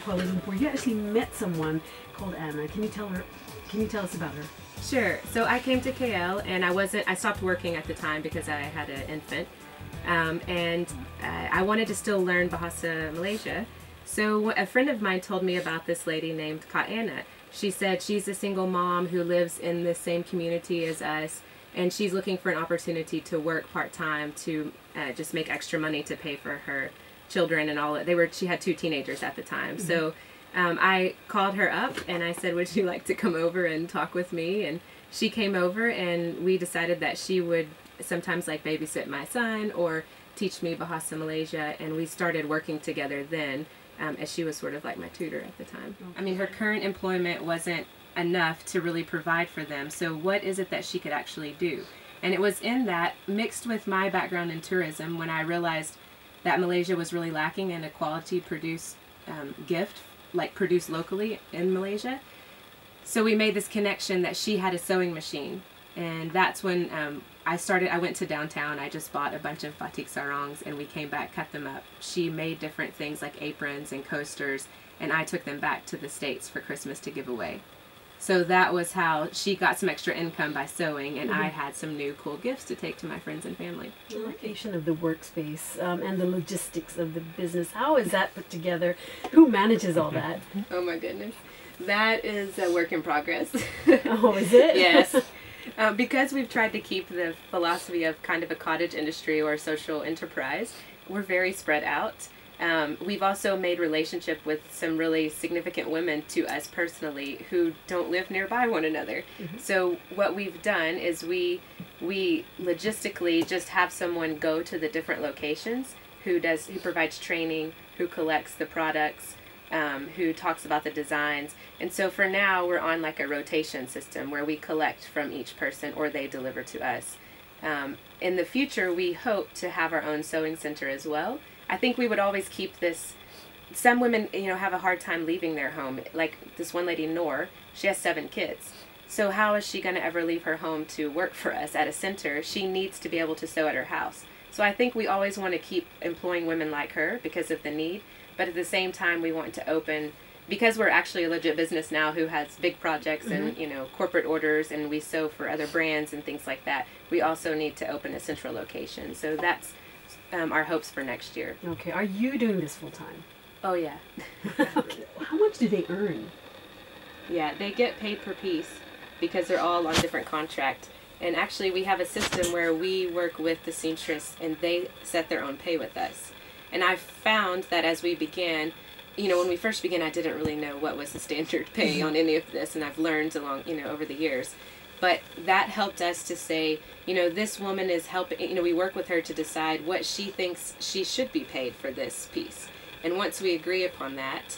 Kuala Lumpur, you actually met someone called Anna. Can you tell us about her? Sure. So I came to KL and I stopped working at the time because I had an infant. I wanted to still learn Bahasa Malaysia. So a friend of mine told me about this lady named Kak Anna. She said she's a single mom who lives in the same community as us, and she's looking for an opportunity to work part-time to just make extra money to pay for her children and all. She had 2 teenagers at the time. Mm-hmm. So I called her up and I said, would you like to come over and talk with me? And she came over and we decided that she would sometimes like babysit my son or teach me Bahasa Malaysia, and we started working together then, as she was sort of like my tutor at the time. Okay. I mean, her current employment wasn't enough to really provide for them, so what is it that she could actually do? And it was in that, mixed with my background in tourism, when I realized that Malaysia was really lacking in a quality produced gift, like produced locally in Malaysia. So we made this connection that she had a sewing machine, and that's when I went to downtown. I just bought a bunch of batik sarongs and we came back, cut them up. She made different things like aprons and coasters, and I took them back to the States for Christmas to give away. So that was how she got some extra income by sewing, and I had some new cool gifts to take to my friends and family. The location of the workspace and the logistics of the business, how is that put together? Who manages all that? Oh my goodness. That is a work in progress. Oh, is it? Yes. Because we've tried to keep the philosophy of kind of a cottage industry or social enterprise, we're very spread out. We've also made relationship with some really significant women to us personally who don't live nearby one another. Mm-hmm. So what we've done is we logistically just have someone go to the different locations who provides training, who collects the products, who talks about the designs. And so for now, we're on like a rotation system where we collect from each person or they deliver to us. In the future, we hope to have our own sewing center as well. I think we would always keep this. Some women, have a hard time leaving their home. Like this one lady, Noor, she has 7 kids. So how is she going to ever leave her home to work for us at a center? She needs to be able to sew at her house. So I think we always want to keep employing women like her because of the need. But at the same time, we want to open, because we're actually a legit business now who has big projects and, corporate orders, and we sew for other brands and things like that, we also need to open a central location. So that's our hopes for next year. Okay. Are you doing this full time? Oh, yeah. Okay. How much do they earn? Yeah, they get paid per piece because they're all on different contract. And actually, we have a system where we work with the seamstress and they set their own pay with us. And I've found that as we began, when we first began, I didn't really know what was the standard pay on any of this, and I've learned along, over the years. But that helped us to say, this woman is helping, we work with her to decide what she thinks she should be paid for this piece. And once we agree upon that,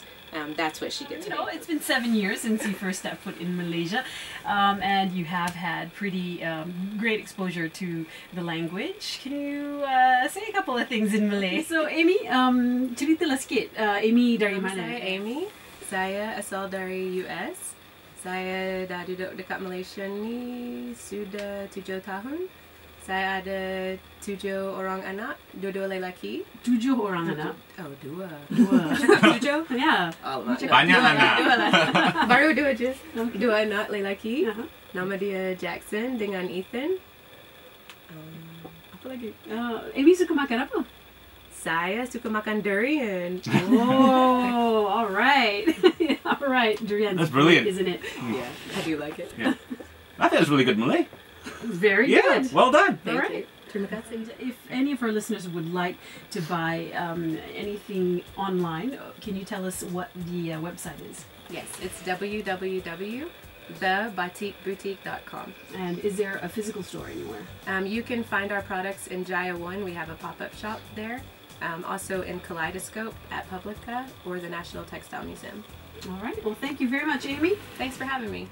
that's what she gets paid. It's been 7 years since you first stepped foot in Malaysia, and you have had pretty great exposure to the language. Can you say a couple of things in Malay? So Amy, ceritalah sikit. Amy dari mana? Saya Amy. Saya asal dari US. Saya dah duduk dekat Malaysia ni sudah 7 tahun. Saya ada 7 orang anak, 2 lelaki. 7 orang anak? Oh, 2. 7? Ya. Banyak anak. Baru 2 je. 2 anak lelaki. Nama dia Jackson dengan Ethan. Apa lagi? Amy suka makan apa? Saya suka makan durian. Oh, all right. All right. Durian. That's brilliant. Isn't it? Yeah. How do you like it? Yeah. I think it was really good Malay. Very Yeah, good. well done. All right. If any of our listeners would like to buy anything online, can you tell us what the website is? Yes, it's www.thebatikboutique.com. And is there a physical store anywhere? You can find our products in Jaya 1. We have a pop-up shop there. Also in Kaleidoscope at Publica or the National Textile Museum. All right. Well, thank you very much, Amy. Thanks for having me.